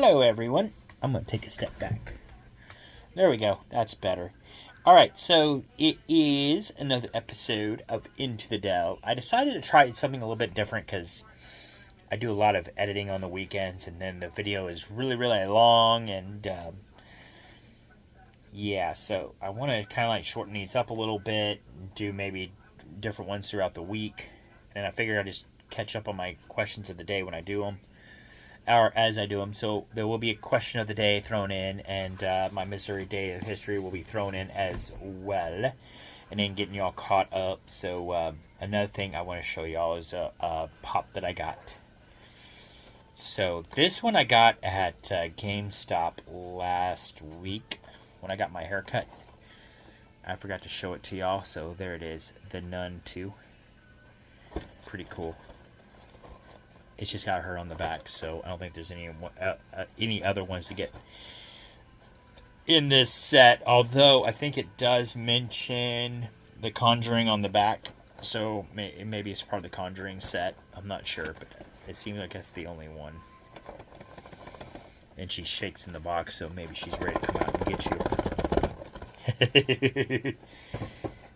Hello, everyone. I'm going to take a step back. There we go. That's better. Alright, so it is another episode of Into the Dell. I decided to try something a little bit different because I do a lot of editing on the weekends, and then the video is really, really long, and yeah, so I want to kind of like shorten these up a little bit, do maybe different ones throughout the week, and I figured I'd just catch up on my questions of the day when I do them, or as I do them. So there will be a question of the day thrown in, and my Missouri Day of History will be thrown in as well, and then getting y'all caught up. So another thing I want to show y'all is a pop that I got. So this one I got at GameStop last week when I got my haircut. I forgot to show it to y'all, so there it is, the Nun 2. Pretty cool. It's just got her on the back, so I don't think there's any other ones to get in this set. Although I think it does mention The Conjuring on the back, so maybe it's part of the Conjuring set. I'm not sure, but it seems like that's the only one. And she shakes in the box, so maybe she's ready to come out and get you.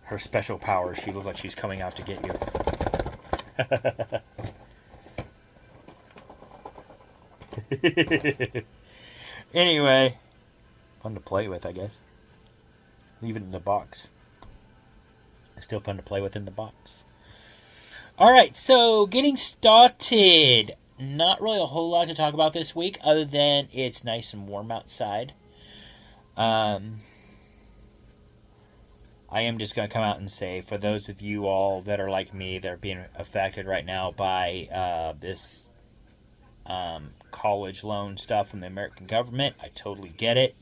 Her special powers. She looks like she's coming out to get you. Anyway, fun to play with, I guess. Leave it in the box. It's still fun to play with in the box. Alright, so getting started. Not really a whole lot to talk about this week, other than it's nice and warm outside. I am just going to come out and say, for those of you all that are like me, that are being affected right now by this college loan stuff from the American government, I totally get it.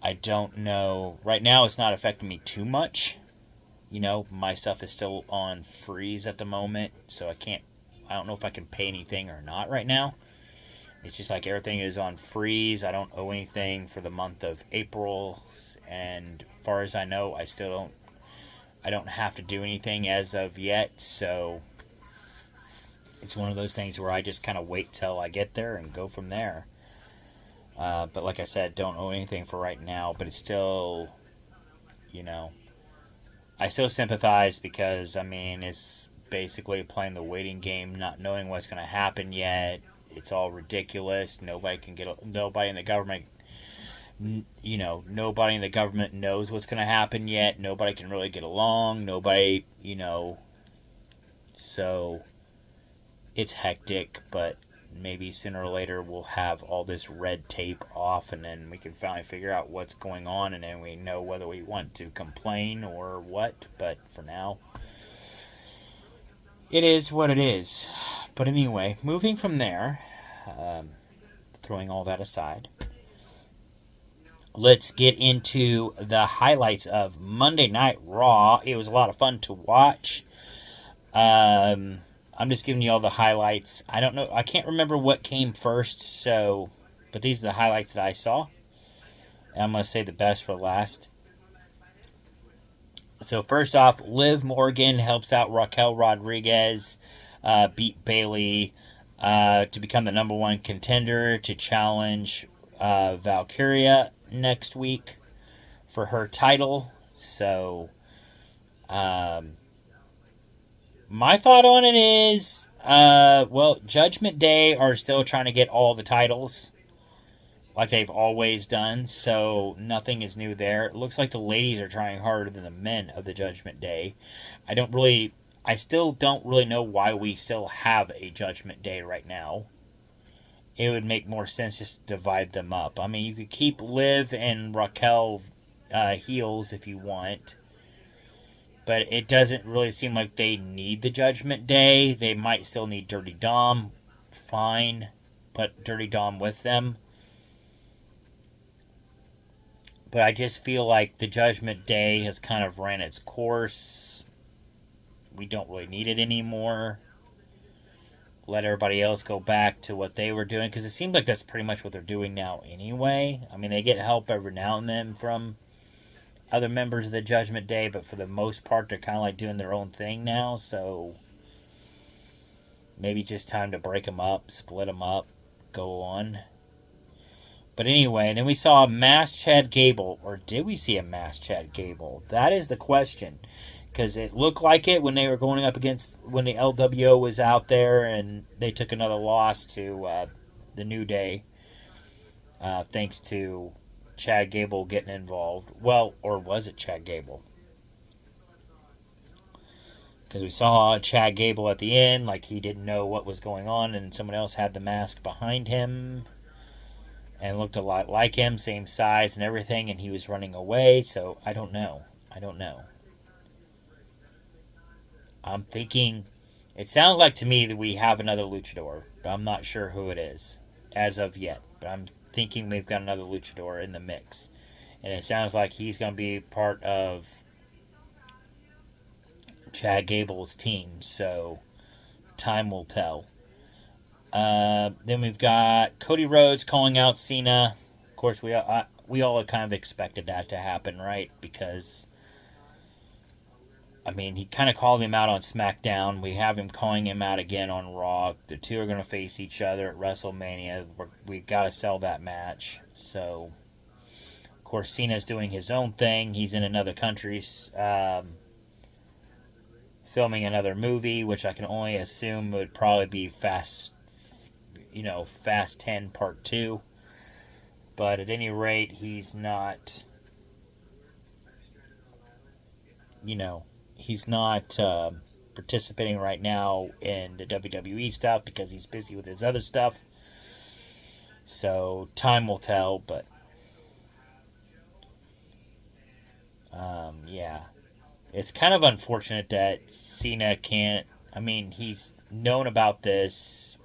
I don't know. Right now, it's not affecting me too much. You know, my stuff is still on freeze at the moment, so I don't know if I can pay anything or not right now. It's just like everything is on freeze. I don't owe anything for the month of April, and as far as I know, I don't have to do anything as of yet, so it's one of those things where I just kind of wait till I get there and go from there. But like I said, don't owe anything for right now, but it's still, you know, I still sympathize because, I mean, it's basically playing the waiting game, not knowing what's going to happen yet. It's all ridiculous. Nobody in the government, you know, nobody in the government knows what's going to happen yet. Nobody can really get along. Nobody, you know, so it's hectic, but maybe sooner or later we'll have all this red tape off, and then we can finally figure out what's going on, and then we know whether we want to complain or what. But for now, it is what it is. But anyway, moving from there, throwing all that aside, let's get into the highlights of Monday Night Raw. It was a lot of fun to watch. I'm just giving you all the highlights. I don't know. I can't remember what came first, but these are the highlights that I saw. And I'm going to say the best for last. So first off, Liv Morgan helps out Raquel Rodriguez beat Bayley to become the number one contender to challenge Valkyria next week for her title. So, my thought on it is, Judgment Day are still trying to get all the titles, like they've always done, so nothing is new there. It looks like the ladies are trying harder than the men of the Judgment Day. I still don't really know why we still have a Judgment Day right now. It would make more sense just to divide them up. I mean, you could keep Liv and Raquel heels if you want, but it doesn't really seem like they need the Judgment Day. They might still need Dirty Dom. Fine. Put Dirty Dom with them. But I just feel like the Judgment Day has kind of ran its course. We don't really need it anymore. Let everybody else go back to what they were doing, because it seems like that's pretty much what they're doing now anyway. I mean, they get help every now and then from other members of the Judgment Day, but for the most part, they're kind of like doing their own thing now, so maybe just time to break them up, split them up, go on. But anyway, and then we saw a masked Chad Gable. Or did we see a masked Chad Gable? That is the question. Because it looked like it when they were going up against, when the LWO was out there and they took another loss to the New Day. Thanks to Chad Gable getting involved. Well, or was it Chad Gable? Because we saw Chad Gable at the end, like he didn't know what was going on, and someone else had the mask behind him and looked a lot like him, same size and everything, and he was running away. So I don't know. I'm thinking, it sounds like to me that we have another luchador, but I'm not sure who it is as of yet. But I'm thinking we've got another luchador in the mix. And it sounds like he's going to be part of Chad Gable's team. So time will tell. Then we've got Cody Rhodes calling out Cena. Of course, we all kind of expected that to happen, right? Because, I mean, he kind of called him out on SmackDown. We have him calling him out again on Raw. The two are going to face each other at WrestleMania. We've got to sell that match. So, of course, Cena's doing his own thing. He's in another country, filming another movie, which I can only assume would probably be Fast 10 Part 2. But at any rate, he's not, he's not participating right now in the WWE stuff because he's busy with his other stuff. So time will tell, but yeah. It's kind of unfortunate that Cena can't, he's known about this,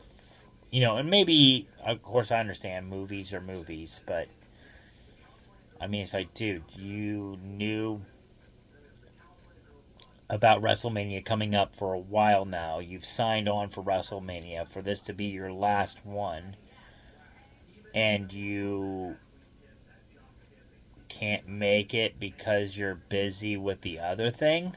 and maybe, of course I understand movies are movies, but it's like, dude, you knew about WrestleMania coming up for a while now. You've signed on for WrestleMania for this to be your last one, and you can't make it because you're busy with the other thing.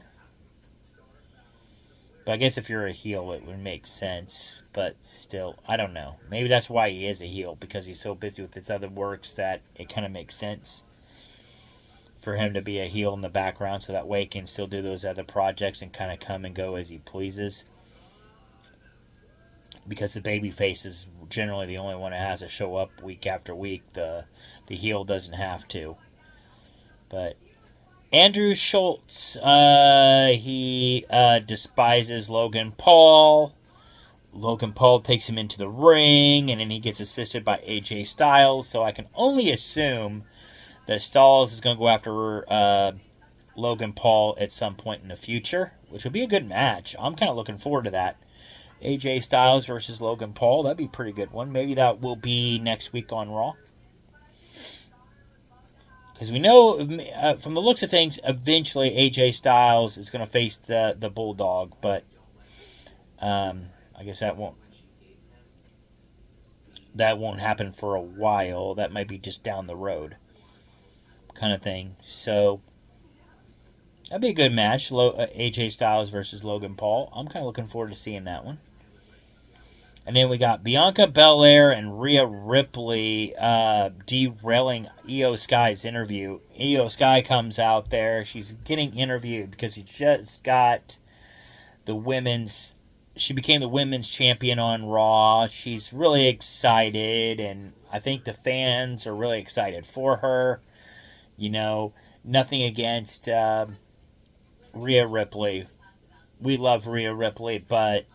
But I guess if you're a heel, it would make sense. But still, I don't know. Maybe that's why he is a heel, because he's so busy with his other works that it kind of makes sense for him to be a heel in the background, so that way he can still do those other projects and kind of come and go as he pleases. Because the babyface is generally the only one that has to show up week after week. The heel doesn't have to. But Andrew Schultz, he despises Logan Paul. Logan Paul takes him into the ring, and then he gets assisted by AJ Styles. So I can only assume that Styles is going to go after Logan Paul at some point in the future, which would be a good match. I'm kind of looking forward to that. AJ Styles versus Logan Paul, that'd be a pretty good one. Maybe that will be next week on Raw. Because we know, from the looks of things, eventually AJ Styles is going to face the Bulldog, but I guess that won't happen for a while. That might be just down the road kind of thing. So that'd be a good match, AJ Styles versus Logan Paul. I'm kind of looking forward to seeing that one. And then we got Bianca Belair and Rhea Ripley derailing Io Sky's interview. Io Sky comes out there. She's getting interviewed because she just got she became the women's champion on Raw. She's really excited, and I think the fans are really excited for her. Nothing against Rhea Ripley. We love Rhea Ripley, but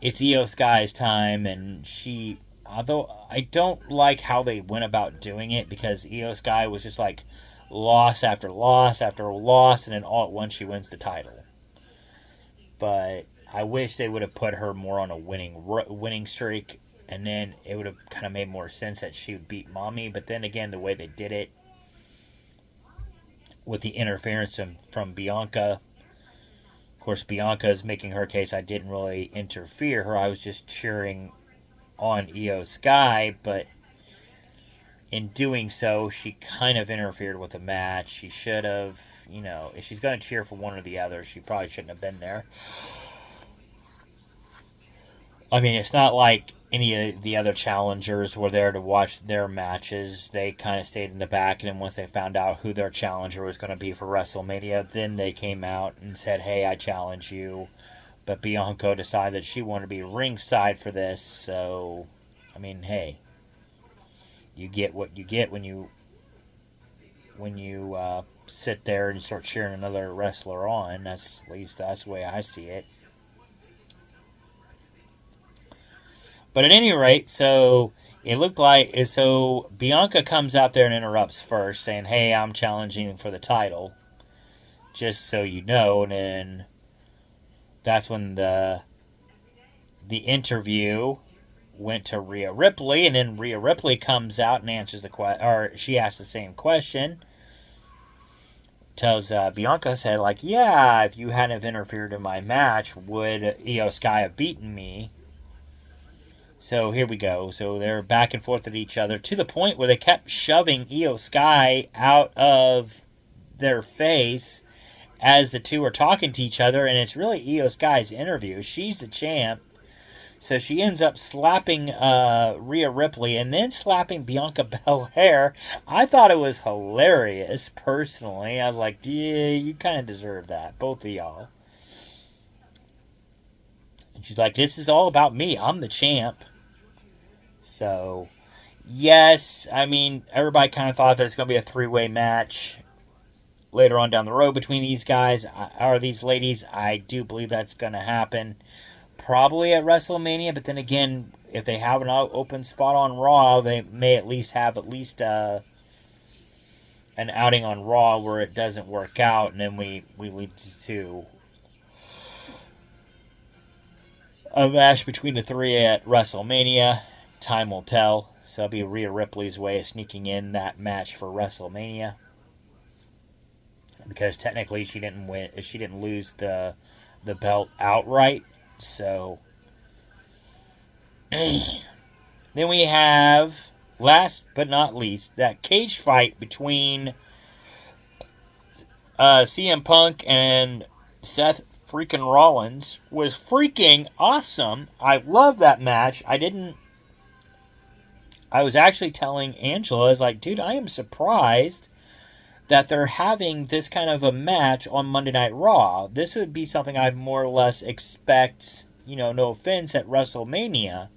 it's Io Sky's time, and although I don't like how they went about doing it, because Io Sky was just like loss after loss after loss, and then all at once she wins the title. But I wish they would have put her more on a winning streak, and then it would have kind of made more sense that she would beat Mommy. But then again, the way they did it, with the interference from Bianca. Of course, Bianca is making her case. I didn't really interfere her. I was just cheering on Io Sky, but in doing so, she kind of interfered with the match. She should have, if she's going to cheer for one or the other, she probably shouldn't have been there. It's not like any of the other challengers were there to watch their matches. They kind of stayed in the back, and then once they found out who their challenger was going to be for WrestleMania, then they came out and said, hey, I challenge you. But Bianca decided she wanted to be ringside for this, so, I mean, hey, you get what you get when you sit there and start cheering another wrestler on. At least that's the way I see it. But at any rate, so it looked like, so Bianca comes out there and interrupts first, saying, hey, I'm challenging for the title, just so you know. And then that's when the interview went to Rhea Ripley, and then Rhea Ripley comes out and answers the question, or she asks the same question. Tells Bianca, said, like, yeah, if you hadn't have interfered in my match, would Io Sky have beaten me? So here we go. So they're back and forth at each other to the point where they kept shoving Io Sky out of their face as the two are talking to each other, and it's really Io Sky's interview. She's the champ. So she ends up slapping Rhea Ripley and then slapping Bianca Belair. I thought it was hilarious, personally. I was like, yeah, you kind of deserve that, both of y'all. And she's like, this is all about me. I'm the champ. So, yes, I mean, everybody kind of thought there's going to be a three-way match later on down the road between these guys, or these ladies. I do believe that's going to happen. Probably at WrestleMania, but then again, if they have an open spot on Raw, they may at least have an outing on Raw where it doesn't work out, and then we lead to a match between the three at WrestleMania. Time will tell. So it'll be Rhea Ripley's way of sneaking in that match for WrestleMania, because technically she didn't win. She didn't lose the belt outright. So then we have, last but not least, that cage fight between CM Punk and Seth freaking Rollins was freaking awesome. I love that match. I was actually telling Angela, I was like, dude, I am surprised that they're having this kind of a match on Monday Night Raw. This would be something I'd more or less expect, no offense, at WrestleMania.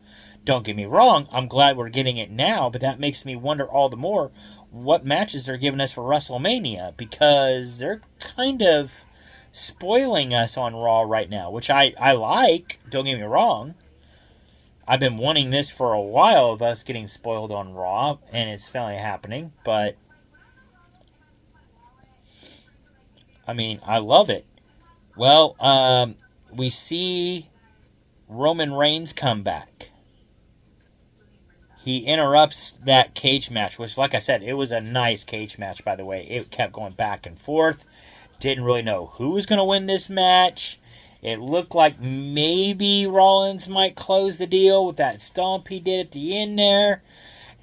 Don't get me wrong, I'm glad we're getting it now, but that makes me wonder all the more what matches they're giving us for WrestleMania, because they're kind of spoiling us on Raw right now, which I like, don't get me wrong. I've been wanting this for a while, of us getting spoiled on Raw, and it's finally happening, but I mean, I love it. Well, we see Roman Reigns come back. He interrupts that cage match, which, like I said, it was a nice cage match, by the way. It kept going back and forth. Didn't really know who was going to win this match. It looked like maybe Rollins might close the deal with that stomp he did at the end there.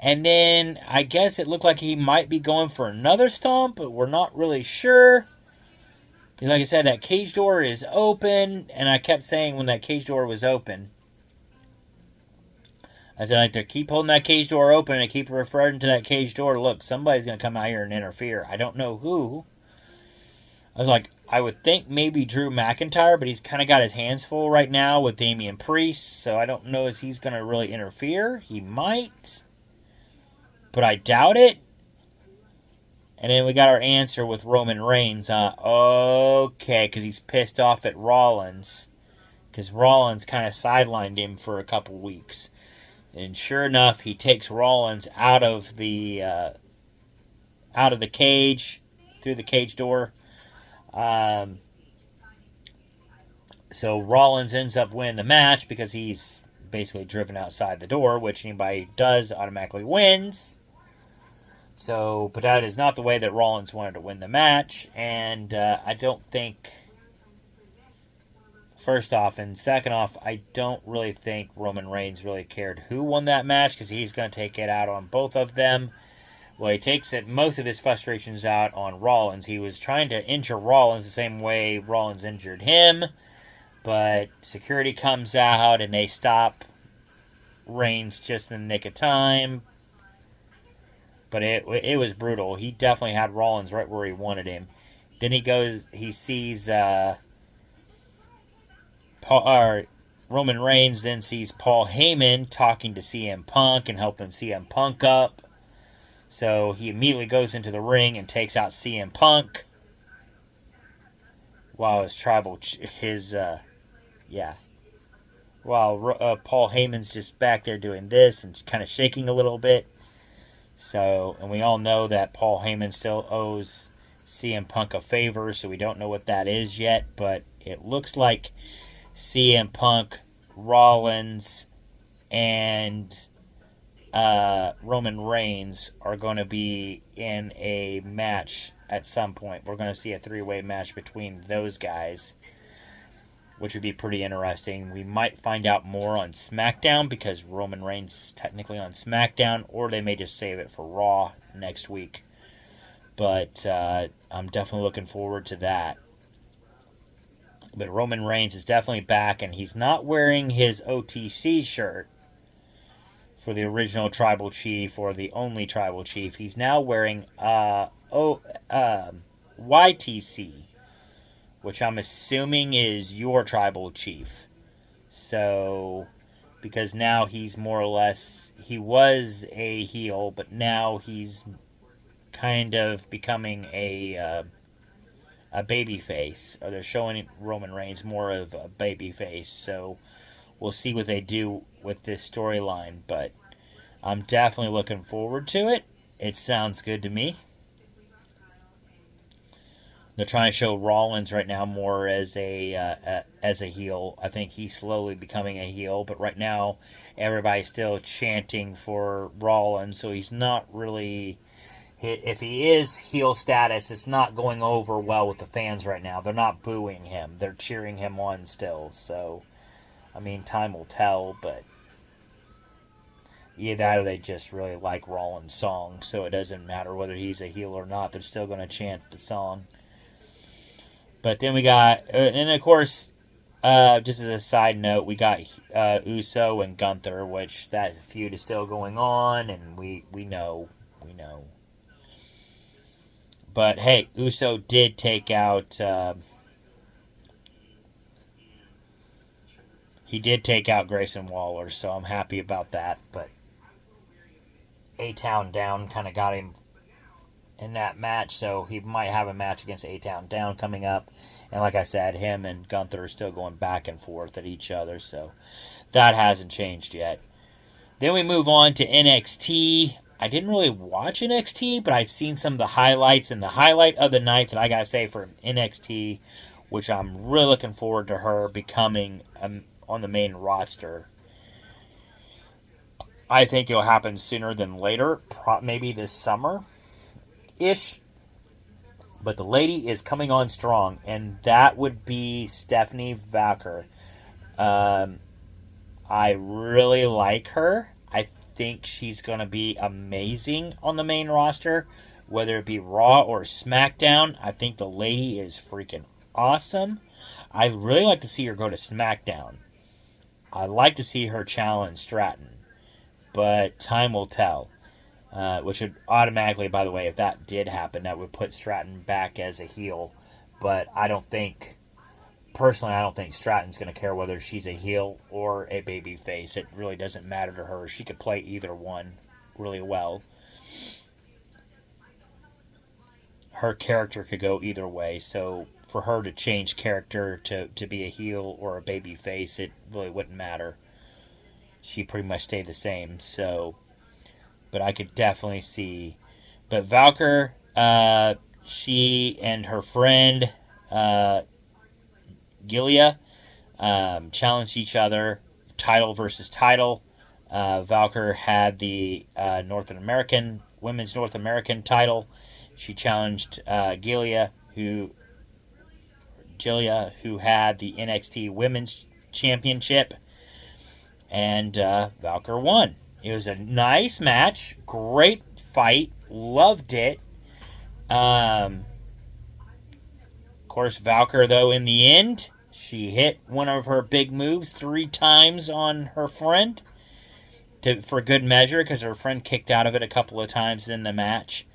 And then I guess it looked like he might be going for another stomp, but we're not really sure. Because like I said, that cage door is open, and I kept saying when that cage door was open, I said, like, they keep holding that cage door open, and I keep referring to that cage door. Look, somebody's going to come out here and interfere. I don't know who. I was like, I would think maybe Drew McIntyre, but he's kind of got his hands full right now with Damian Priest, so I don't know if he's going to really interfere. He might, but I doubt it. And then we got our answer with Roman Reigns. Okay, because he's pissed off at Rollins, because Rollins kind of sidelined him for a couple weeks. And sure enough, he takes Rollins out of the cage, through the cage door. So Rollins ends up winning the match because he's basically driven outside the door, which anybody does automatically wins. So, but that is not the way that Rollins wanted to win the match, and I don't think, first off, and second off, I don't really think Roman Reigns really cared who won that match, because he's going to take it out on both of them. Well, he takes most of his frustrations out on Rollins. He was trying to injure Rollins the same way Rollins injured him, but security comes out and they stop Reigns just in the nick of time. But it was brutal. He definitely had Rollins right where he wanted him. Then he sees Roman Reigns then sees Paul Heyman talking to CM Punk and helping CM Punk up. So he immediately goes into the ring and takes out CM Punk. While Paul Heyman's just back there doing this and kind of shaking a little bit. So, and we all know that Paul Heyman still owes CM Punk a favor, so we don't know what that is yet, but it looks like CM Punk, Rollins, and Roman Reigns are going to be in a match at some point. We're going to see a three-way match between those guys, which would be pretty interesting. We might find out more on SmackDown because Roman Reigns is technically on SmackDown, or they may just save it for Raw next week. But I'm definitely looking forward to that. But Roman Reigns is definitely back, and he's not wearing his OTC shirt for the original Tribal Chief or the only Tribal Chief. He's now wearing YTC, which I'm assuming is your Tribal Chief. So, because now he's more or less, he was a heel, but now he's kind of becoming a baby face. Or they're showing Roman Reigns more of a baby face. So, we'll see what they do with this storyline, but I'm definitely looking forward to it. It sounds good to me. They're trying to show Rollins right now more as a heel. I think he's slowly becoming a heel, but right now everybody's still chanting for Rollins, so he's not really. If he is heel status, it's not going over well with the fans right now. They're not booing him; they're cheering him on still. So, I mean, time will tell, but either that or they just really like Rollins' song, so it doesn't matter whether he's a heel or not. They're still going to chant the song. But then we got, and of course, just as a side note, we got Uso and Gunther, which that feud is still going on, and we know. But hey, Uso did take out. He did take out Grayson Waller, so I'm happy about that. But A-Town Down kind of got him in that match, so he might have a match against A-Town Down coming up. And like I said, him and Gunther are still going back and forth at each other, so that hasn't changed yet. Then we move on to NXT. I didn't really watch NXT, but I've seen some of the highlights, and the highlight of the night that I gotta say for NXT, which I'm really looking forward to her becoming on the main roster. I think it'll happen sooner than later, maybe this summer ish, but the lady is coming on strong, and that would be Stephanie Valker. I really like her. I think she's going to be amazing on the main roster, whether it be Raw or SmackDown. I think the lady is freaking awesome. I'd really like to see her go to SmackDown. I'd like to see her challenge Stratton, but time will tell. Which would automatically, by the way, if that did happen, that would put Stratton back as a heel. But I don't think Stratton's going to care whether she's a heel or a baby face. It really doesn't matter to her. She could play either one really well. Her character could go either way. So for her to change character to be a heel or a baby face, it really wouldn't matter. She pretty much stayed the same. So, but I could definitely see. But Valker, she and her friend Gilia challenged each other, title versus title. Valker had the women's North American title. She challenged Gilia, who had the NXT Women's Championship, and Valker won. It was a nice match, great fight, loved it. Of course, Valker, though, in the end, she hit one of her big moves 3 times on her friend, for good measure because her friend kicked out of it a couple of times in the match.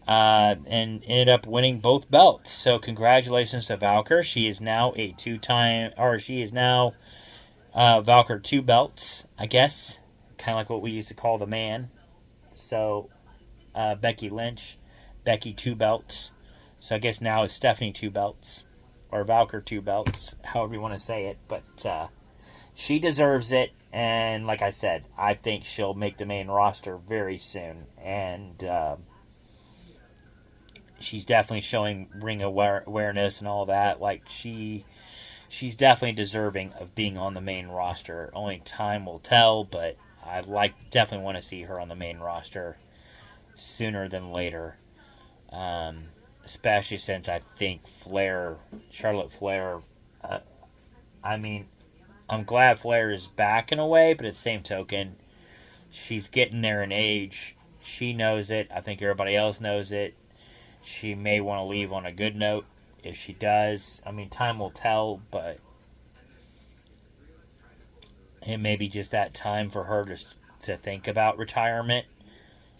And ended up winning both belts. So congratulations to Valkyr. She is now Valkyr 2 belts, I guess. Kind of like what we used to call the man. So Becky Lynch, Becky 2 belts. So I guess now it's Stephanie 2 belts. Or Valkyr 2 belts, however you want to say it. But she deserves it. And like I said, I think she'll make the main roster very soon. And she's definitely showing ring awareness and all that. Like, she's definitely deserving of being on the main roster. Only time will tell, but I definitely want to see her on the main roster sooner than later. Especially since I think Charlotte Flair, I'm glad Flair is back in a way, but at the same token, she's getting there in age. She knows it. I think everybody else knows it. She may want to leave on a good note. If she does, time will tell, but it may be just that time for her to think about retirement.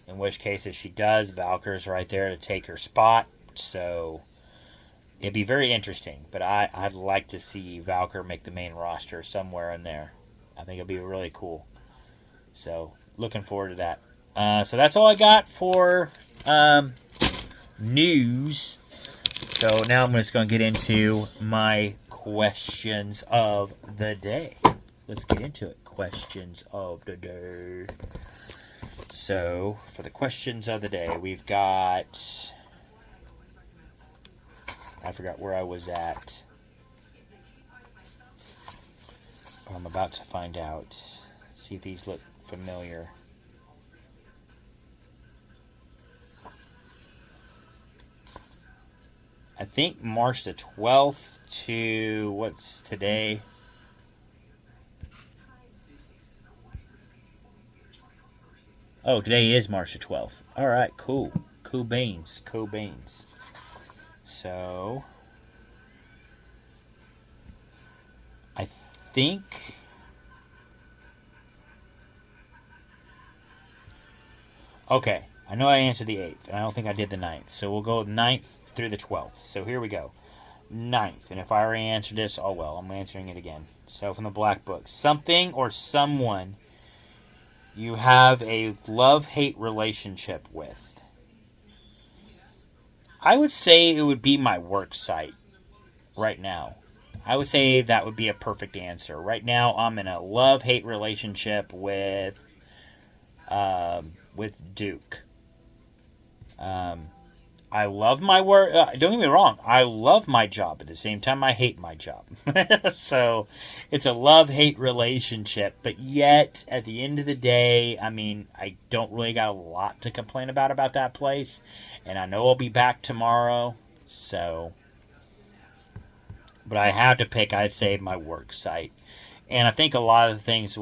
In which case, if she does, Valkyr's right there to take her spot. So it'd be very interesting. But I'd like to see Valkyr make the main roster somewhere in there. I think it'd be really cool. So looking forward to that. So that's all I got for news. So now I'm just going to get into my questions of the day. Let's get into it. Questions of the day. So for the questions of the day, we've got... I forgot where I was at. I'm about to find out. See if these look familiar. I think March the 12th to, what's today? Oh, today is March the 12th. Alright, cool. Cool beans. Cool beans. So, I think... Okay, I know I answered the 8th, and I don't think I did the 9th. So we'll go 9th through the 12th. So here we go. 9th, and if I already answered this, oh well, I'm answering it again. So from the Black Book. Something or someone you have a love-hate relationship with. I would say it would be my work site right now. I would say that would be a perfect answer. Right now, I'm in a love-hate relationship with Duke. I love my work. Don't get me wrong. I love my job. At the same time, I hate my job. So it's a love-hate relationship. But yet, at the end of the day, I don't really got a lot to complain about that place. And I know I'll be back tomorrow. So, but I have to pick, I'd say, my work site. And I think a lot of the things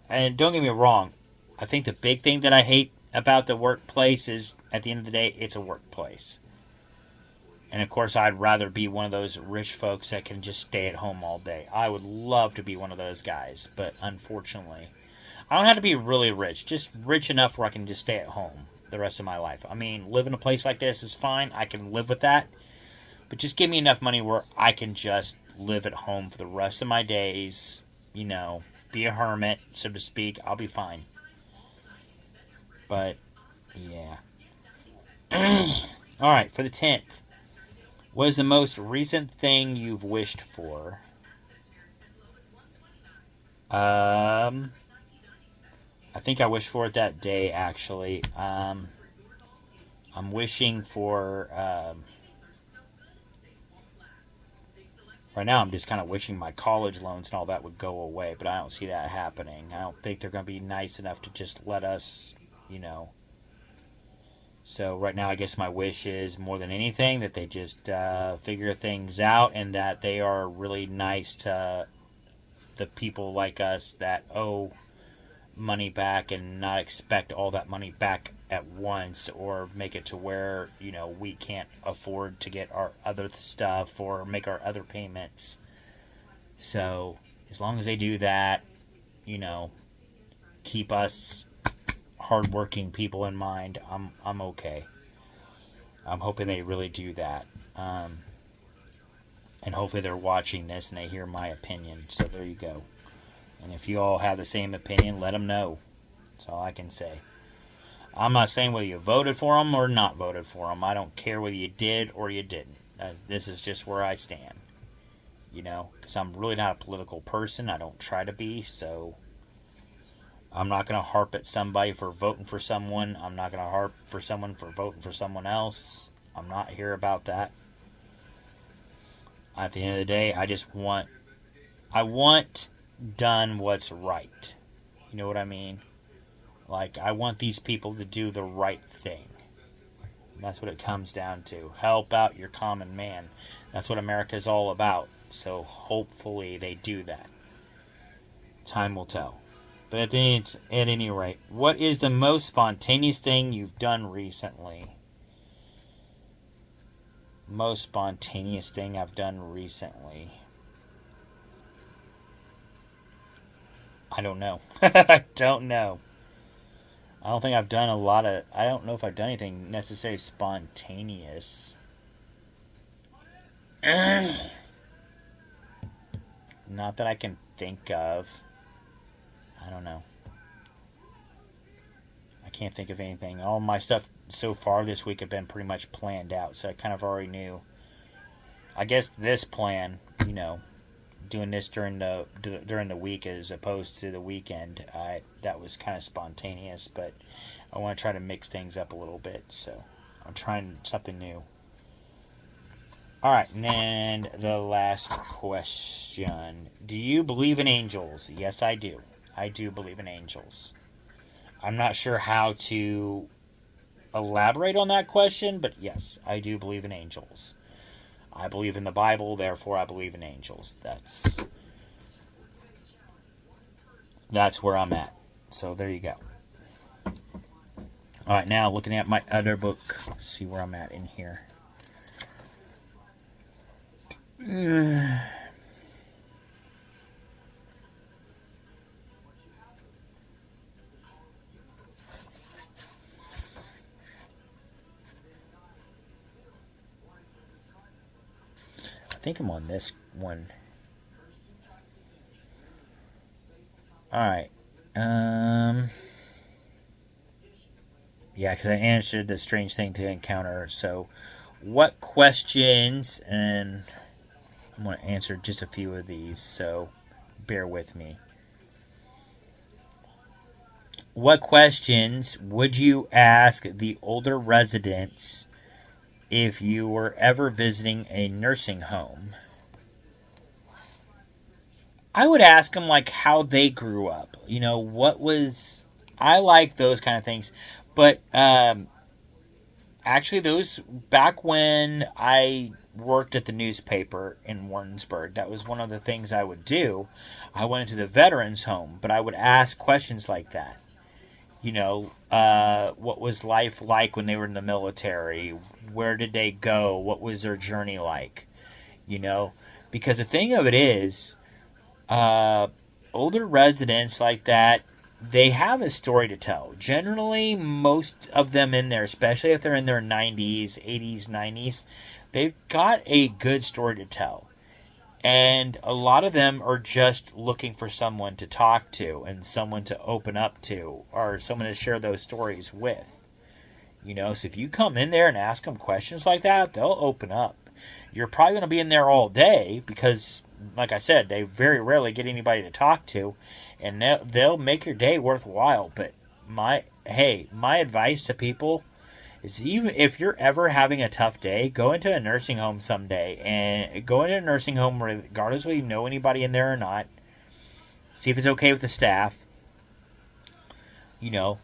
and don't get me wrong, I think the big thing that I hate about the workplace is, at the end of the day, it's a workplace. And of course, I'd rather be one of those rich folks that can just stay at home all day. I would love to be one of those guys, but unfortunately, I don't have to be really rich, just rich enough where I can just stay at home the rest of my life. Live in a place like this is fine. I can live with that. But just give me enough money where I can just live at home for the rest of my days, be a hermit, so to speak. I'll be fine. But, yeah. Alright, for the 10th. What is the most recent thing you've wished for? I think I wished for it that day, actually. I'm wishing for... right now, I'm just kind of wishing my college loans and all that would go away, but I don't see that happening. I don't think they're going to be nice enough to just let us... So right now, I guess my wish is, more than anything, that they just figure things out and that they are really nice to the people like us that owe money back and not expect all that money back at once, or make it to where, we can't afford to get our other stuff or make our other payments. So as long as they do that, keep us hardworking people in mind, I'm okay. I'm hoping they really do that. And hopefully they're watching this and they hear my opinion. So there you go. And if you all have the same opinion, let them know. That's all I can say. I'm not saying whether you voted for them or not voted for them. I don't care whether you did or you didn't. This is just where I stand. You know, because I'm really not a political person. I don't try to be. So I'm not going to harp at somebody for voting for someone. I'm not going to harp for someone for voting for someone else. I'm not here about that. At the end of the day, I want done what's right. You know what I mean? Like, I want these people to do the right thing. And that's what it comes down to. Help out your common man. That's what America is all about. So hopefully they do that. Time will tell. But at any rate, what is the most spontaneous thing you've done recently? Most spontaneous thing I've done recently. I don't know. I don't know. I don't think I've done a lot of... I don't know if I've done anything necessarily spontaneous. Not that I can think of. I don't know. I can't think of anything. All my stuff so far this week have been pretty much planned out, so I kind of already knew. I guess this plan, you know, doing this during the week as opposed to the weekend, that was kind of spontaneous, but I want to try to mix things up a little bit, so I'm trying something new. All right, and the last question. Do you believe in angels? Yes, I do. I do believe in angels. I'm not sure how to elaborate on that question, but yes, I do believe in angels. I believe in the Bible, therefore I believe in angels. That's where I'm at. So there you go. All right, now looking at my other book, see where I'm at in here. I think I'm on this one. Alright. Yeah, because I answered the strange thing to encounter. So, what questions, and I'm going to answer just a few of these, so bear with me. What questions would you ask the older residents if you were ever visiting a nursing home? I would ask them, like, how they grew up. You know, I like those kind of things. But, actually, those, back when I worked at the newspaper in Warrensburg, that was one of the things I would do. I went into the veterans home, but I would ask questions like that. You know, what was life like when they were in the military? Where did they go? What was their journey like? You know, because the thing of it is, older residents like that, they have a story to tell. Generally, most of them in there, especially if they're in their 90s, 80s, 90s, they've got a good story to tell. And a lot of them are just looking for someone to talk to and someone to open up to or someone to share those stories with. You know, so if you come in there and ask them questions like that, they'll open up. You're probably going to be in there all day because, like I said, they very rarely get anybody to talk to, and they'll make your day worthwhile. But my advice to people is, even if you're ever having a tough day, go into a nursing home someday, and go into a nursing home regardless whether you know anybody in there or not. See if it's okay with the staff. You know,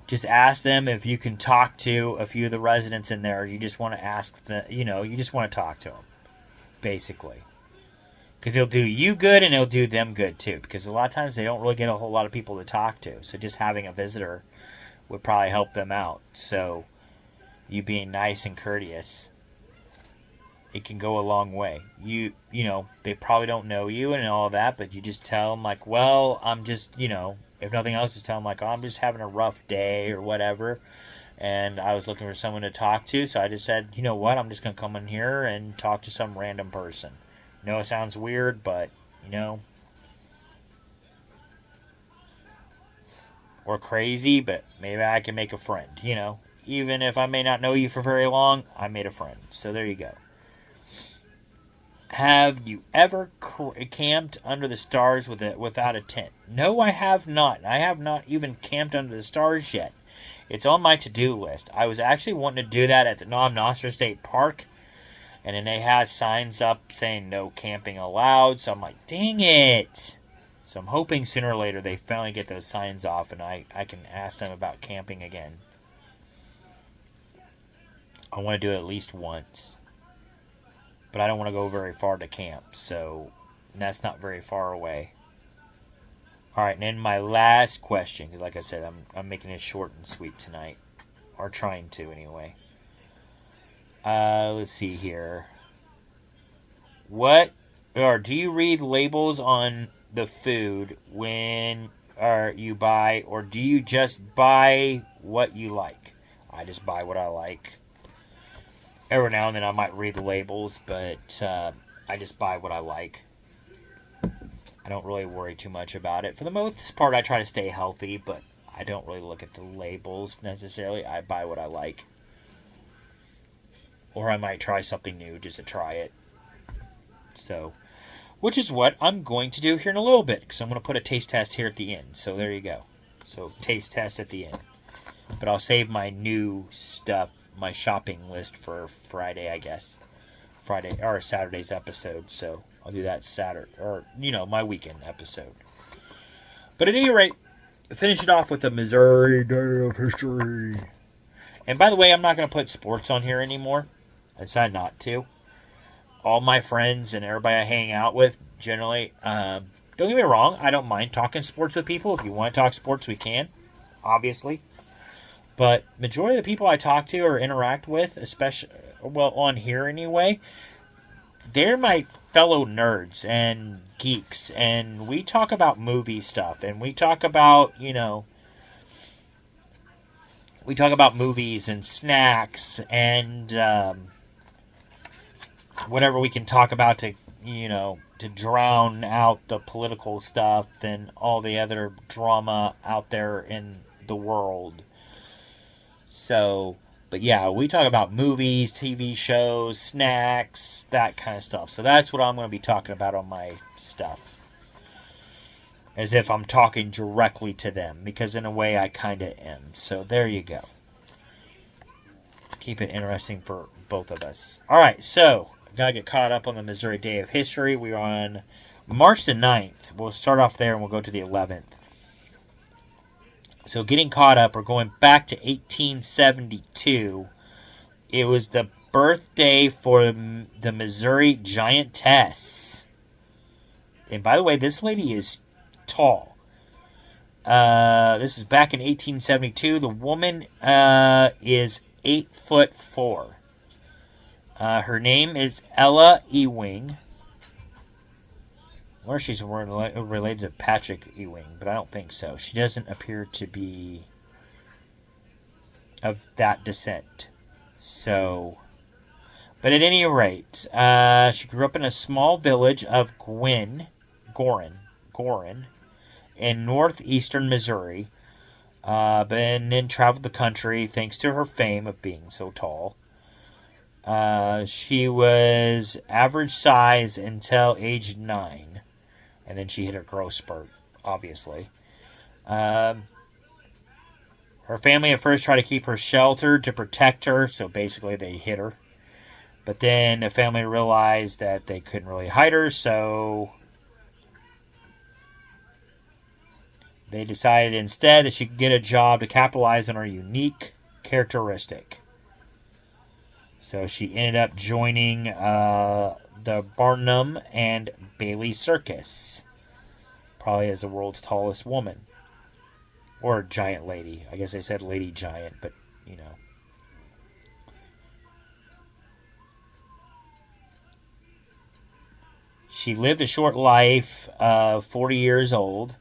just ask them if you can talk to a few of the residents in there. Or you just want to ask you just want to talk to them, basically. Because it'll do you good and it'll do them good too. Because a lot of times they don't really get a whole lot of people to talk to. So just having a visitor would probably help them out. So you being nice and courteous, it can go a long way. You know, they probably don't know you and all that, but you just tell them, like, well, I'm just, If nothing else, just tell them, like, oh, I'm just having a rough day or whatever. And I was looking for someone to talk to. So I just said, you know what? I'm just going to come in here and talk to some random person. I know it sounds weird, but, or crazy, but maybe I can make a friend, Even if I may not know you for very long, I made a friend. So there you go. Have you ever camped under the stars without a tent? No, I have not. I have not even camped under the stars yet. It's on my to-do list. I was actually wanting to do that at the Nom Nostra State Park, and then they had signs up saying no camping allowed, so I'm like, dang it. So I'm hoping sooner or later they finally get those signs off and I can ask them about camping again. I want to do it at least once. But I don't want to go very far to camp, so that's not very far away. All right, and then my last question, because like I said, I'm making it short and sweet tonight, or trying to anyway. Let's see here. Do you read labels on the food when you buy, or do you just buy what you like? I just buy what I like. Every now and then I might read the labels, but I just buy what I like. I don't really worry too much about it. For the most part, I try to stay healthy, but I don't really look at the labels necessarily. I buy what I like. Or I might try something new just to try it. So, which is what I'm going to do here in a little bit, because I'm going to put a taste test here at the end. So there you go. So taste test at the end. But I'll save my new stuff, my shopping list, for Friday, I guess. Friday or Saturday's episode. So I'll do that Saturday, or my weekend episode. But at any rate, finish it off with the Missouri Day of History. And by the way, I'm not going to put sports on here anymore. I decided not to. All my friends and everybody I hang out with, generally, don't get me wrong, I don't mind talking sports with people. If you want to talk sports, we can, obviously. But majority of the people I talk to or interact with, especially, on here anyway, they're my fellow nerds and geeks. And we talk about movie stuff. And we talk about, we talk about movies and snacks and whatever we can talk about to drown out the political stuff and all the other drama out there in the world. So, but yeah, we talk about movies, TV shows, snacks, that kind of stuff. So that's what I'm going to be talking about on my stuff. As if I'm talking directly to them, because in a way I kind of am. So there you go. Keep it interesting for both of us. All right, so got to get caught up on the Missouri Day of History. We're on March the 9th. We'll start off there and we'll go to the 11th. So getting caught up, we're going back to 1872. It was the birthday for the Missouri Giantess. And by the way, this lady is tall. This is back in 1872. The woman is 8'4". Her name is Ella Ewing. I wonder if she's related to Patrick Ewing, but I don't think so. She doesn't appear to be of that descent. So, but at any rate, she grew up in a small village of Gorin, in northeastern Missouri, and then traveled the country thanks to her fame of being so tall. She was average size until age 9. And then she hit her growth spurt, obviously. Her family at first tried to keep her sheltered to protect her, so basically they hid her. But then the family realized that they couldn't really hide her, so they decided instead that she could get a job to capitalize on her unique characteristic. So she ended up joining the Barnum and Bailey Circus. Probably as the world's tallest woman. Or giant lady. I guess I said lady giant, but, She lived a short life, 40 years old.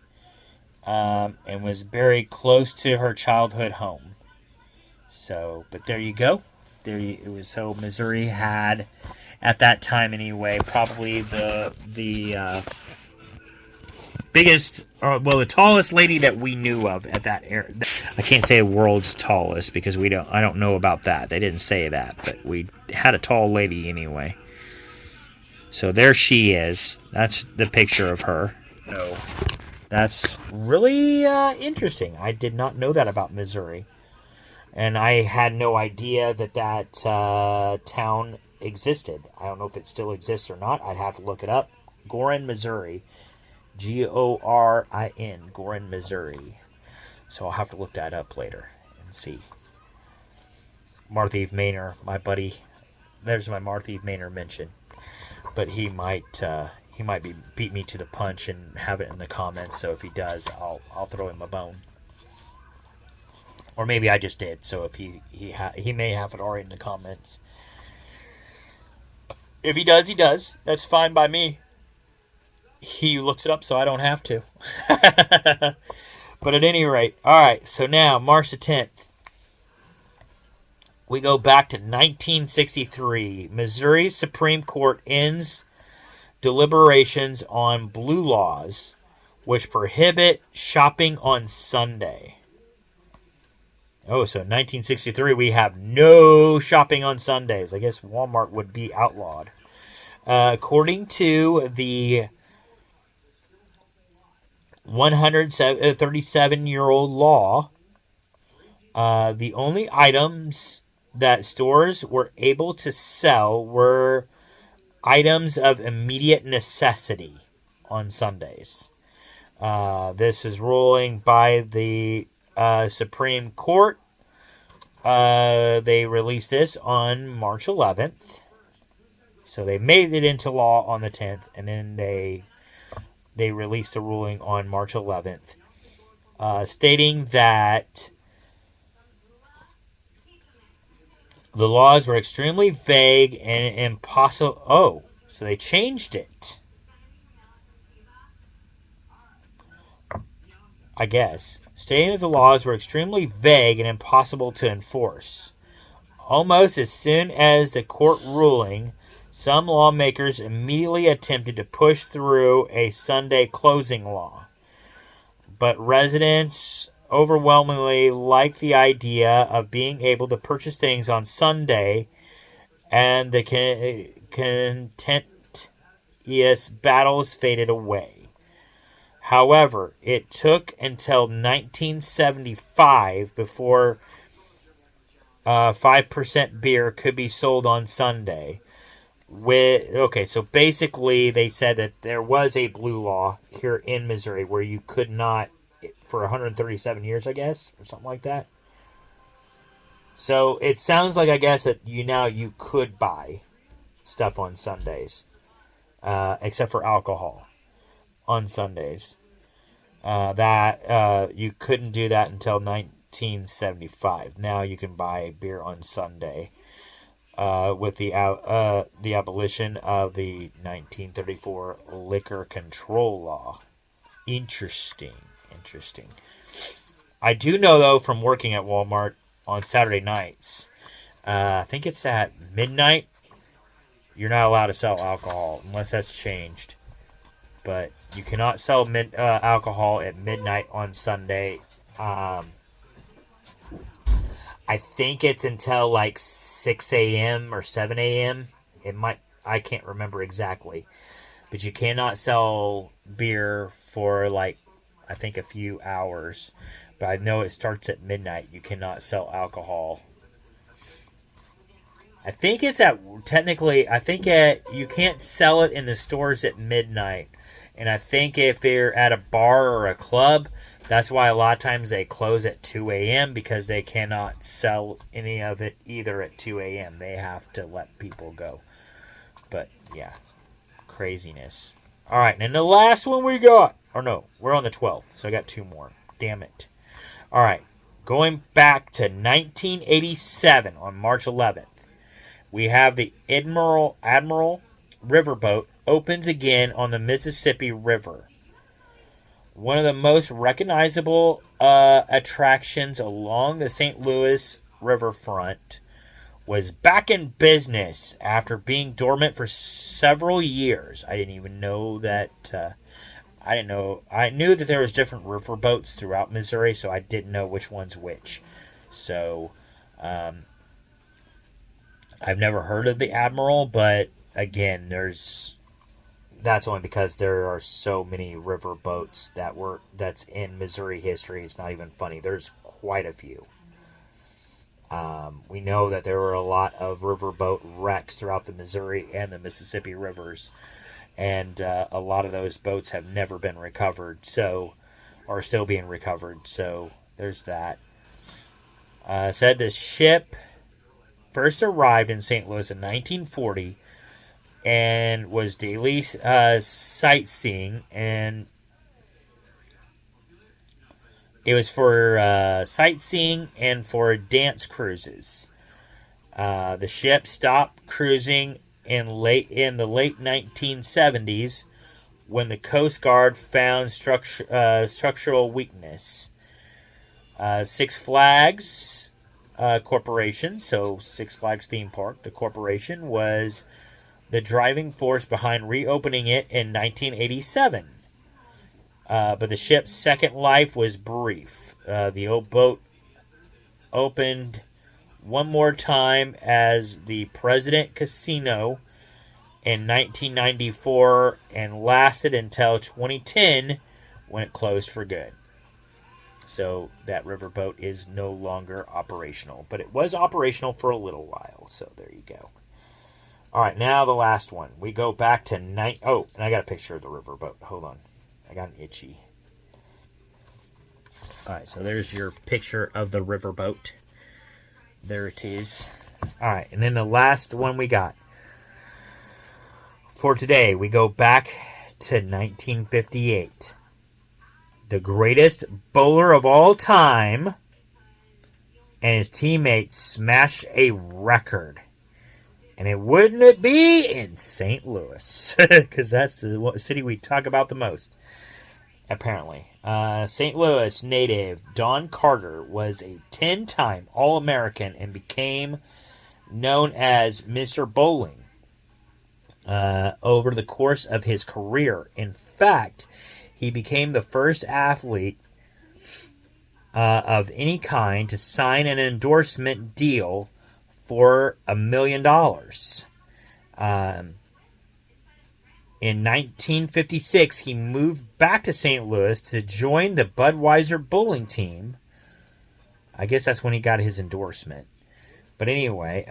and was buried close to her childhood home. So, but there you go. It was. So Missouri had, at that time anyway, probably the biggest, the tallest lady that we knew of at that era. I can't say world's tallest because I don't know about that. They didn't say that, but we had a tall lady anyway. So there she is. That's the picture of her. So that's really interesting. I did not know that about Missouri. And I had no idea that town existed. I don't know if it still exists or not. I'd have to look it up. Gorin, Missouri. Gorin, Gorin, Missouri. So I'll have to look that up later and see. Martha Maynor, my buddy. There's my Martha Maynor mention. But he might beat me to the punch and have it in the comments. So if he does, I'll throw him a bone. Or maybe I just did. So if he may have it already in the comments. If he does, he does. That's fine by me. He looks it up so I don't have to. But at any rate, all right. So now March the 10th, we go back to 1963. Missouri Supreme Court ends deliberations on blue laws, which prohibit shopping on Sunday. Oh, so in 1963, we have no shopping on Sundays. I guess Walmart would be outlawed. According to the 137-year-old law, the only items that stores were able to sell were items of immediate necessity on Sundays. This is ruling by the Supreme Court. They released this on March 11th. So they made it into law on the 10th, and then they released a ruling on March 11th, stating that the laws were extremely vague and impossible. Oh, so they changed it. I guess. Stating that the laws were extremely vague and impossible to enforce. Almost as soon as the court ruling, some lawmakers immediately attempted to push through a Sunday closing law. But residents overwhelmingly liked the idea of being able to purchase things on Sunday, and the contentious battles faded away. However, it took until 1975 before 5% beer could be sold on Sunday. So basically they said that there was a blue law here in Missouri where you could not, for 137 years, I guess, or something like that. So it sounds like, I guess, that you could buy stuff on Sundays, except for alcohol on Sundays. You couldn't do that until 1975. Now you can buy beer on Sunday. With the abolition of the 1934 Liquor Control Law. Interesting. I do know, though, from working at Walmart on Saturday nights, I think it's at midnight, you're not allowed to sell alcohol unless that's changed. But you cannot sell alcohol at midnight on Sunday. I think it's until like 6 a.m. or 7 a.m. I can't remember exactly. But you cannot sell beer for I think a few hours. But I know it starts at midnight. You cannot sell alcohol. I think you can't sell it in the stores at midnight. And I think if you're at a bar or a club, that's why a lot of times they close at 2 a.m. because they cannot sell any of it either at 2 a.m. They have to let people go. But, yeah, craziness. All right, and the last one we got, we're on the 12th, so I got two more. Damn it. All right, going back to 1987 on March 11th, we have the Admiral Riverboat opens again on the Mississippi River. One of the most recognizable attractions along the St. Louis riverfront was back in business after being dormant for several years. I didn't even know that. I didn't know. I knew that there was different riverboats throughout Missouri, so I didn't know which one's which. So, I've never heard of the Admiral, but again, that's only because there are so many riverboats that's in Missouri history. It's not even funny. There's quite a few. We know that there were a lot of riverboat wrecks throughout the Missouri and the Mississippi rivers, and a lot of those boats have never been recovered, so are still being recovered. So there's that. Said the ship first arrived in St. Louis in 1940 and was daily sightseeing, and it was for sightseeing and for dance cruises. The ship stopped cruising in the late 1970s when the Coast Guard found structural weakness. Six Flags Corporation, so Six Flags Theme Park, the corporation, was the driving force behind reopening it in 1987. But the ship's second life was brief. The old boat opened one more time as the President Casino in 1994 and lasted until 2010 when it closed for good. So that riverboat is no longer operational, but it was operational for a little while. So there you go. All right, now the last one. We go back to Oh, and I got a picture of the riverboat. Hold on. I got an itchy. All right, so there's your picture of the riverboat. There it is. All right, and then the last one we got. For today, we go back to 1958. The greatest bowler of all time and his teammates smash a record. And wouldn't it be in St. Louis? Because that's the city we talk about the most, apparently. St. Louis native Don Carter was a 10-time All-American and became known as Mr. Bowling over the course of his career. In fact, he became the first athlete of any kind to sign an endorsement deal for $1 million. In 1956, he moved back to St. Louis to join the Budweiser bowling team. I guess that's when he got his endorsement. But anyway,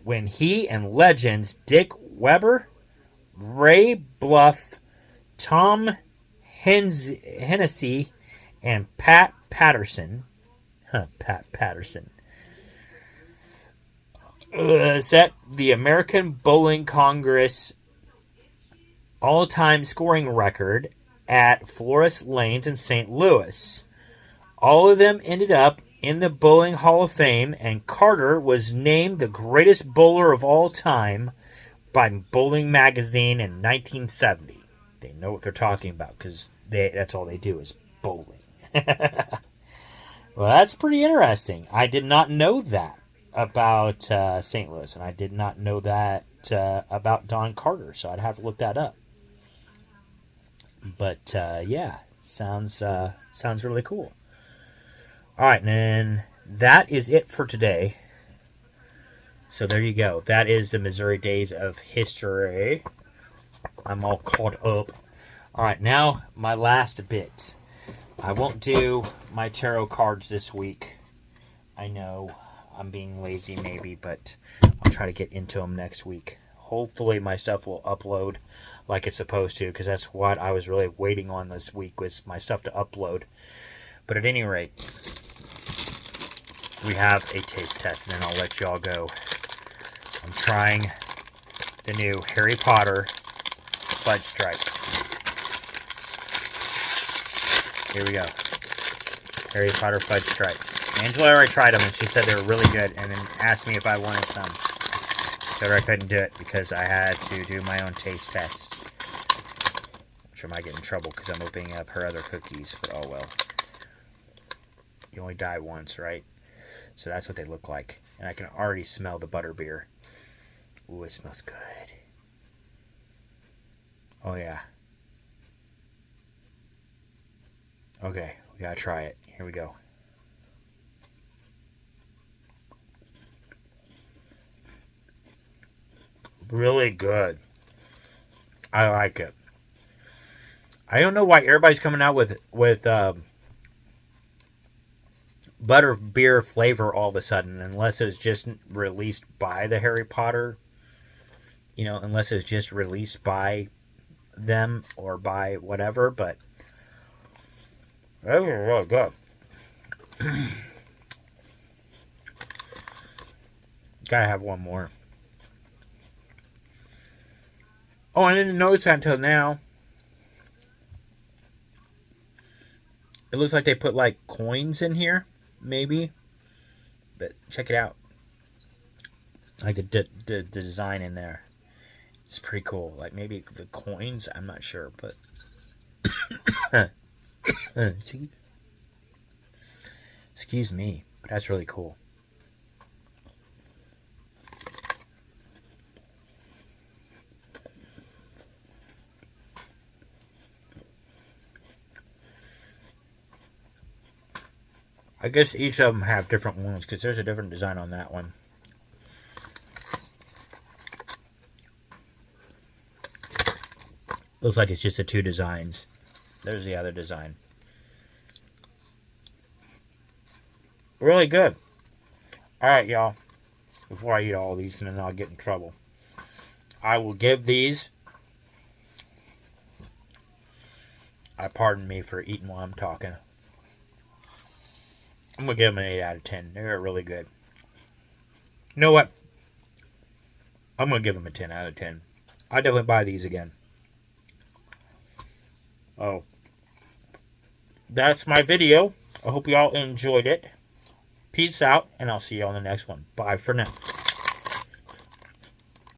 when he and legends Dick Weber, Ray Bluff, Tom Hennessy, and Pat Patterson set the American Bowling Congress all-time scoring record at Florist Lanes in St. Louis. All of them ended up in the Bowling Hall of Fame, and Carter was named the greatest bowler of all time by Bowling Magazine in 1970. They know what they're talking about because that's all they do is bowling. Well, that's pretty interesting. I did not know that about St. Louis, and I did not know that about Don Carter, so I'd have to look that up. But yeah, sounds really cool. All right, and then that is it for today. So there you go. That is the Missouri Days of History. I'm all caught up. All right, now my last bit. I won't do my tarot cards this week. I know I'm being lazy maybe, but I'll try to get into them next week. Hopefully my stuff will upload like it's supposed to, because that's what I was really waiting on this week, was my stuff to upload. But at any rate, we have a taste test, and then I'll let y'all go. I'm trying the new Harry Potter Fudge Stripes. Here we go. Harry Potter Fudge Stripes. Angela already tried them, and she said they were really good, and then asked me if I wanted some. Told her I couldn't do it because I had to do my own taste test. much. I might get in trouble because I'm opening up her other cookies, but oh well. You only die once, right? So that's what they look like. And I can already smell the butterbeer. Ooh, it smells good. Oh, yeah. Okay, we gotta try it. Here we go. Really good. I like it. I don't know why everybody's coming out with butter beer flavor all of a sudden, unless it's just released by the Harry Potter, unless it's just released by them or by whatever, but that was really good. Gotta have one more. Oh, I didn't notice that until now. It looks like they put like coins in here, maybe. But check it out. Like the design in there. It's pretty cool. Like maybe the coins, I'm not sure, but excuse me, but that's really cool. I guess each of them have different ones because there's a different design on that one. Looks like it's just the two designs. There's the other design. Really good. Alright, y'all. Before I eat all these and then I'll get in trouble. I will give these... pardon me for eating while I'm talking. I'm going to give them an 8 out of 10. They're really good. You know what? I'm going to give them a 10 out of 10. I'll definitely buy these again. Oh. That's my video. I hope you all enjoyed it. Peace out, and I'll see you on the next one. Bye for now.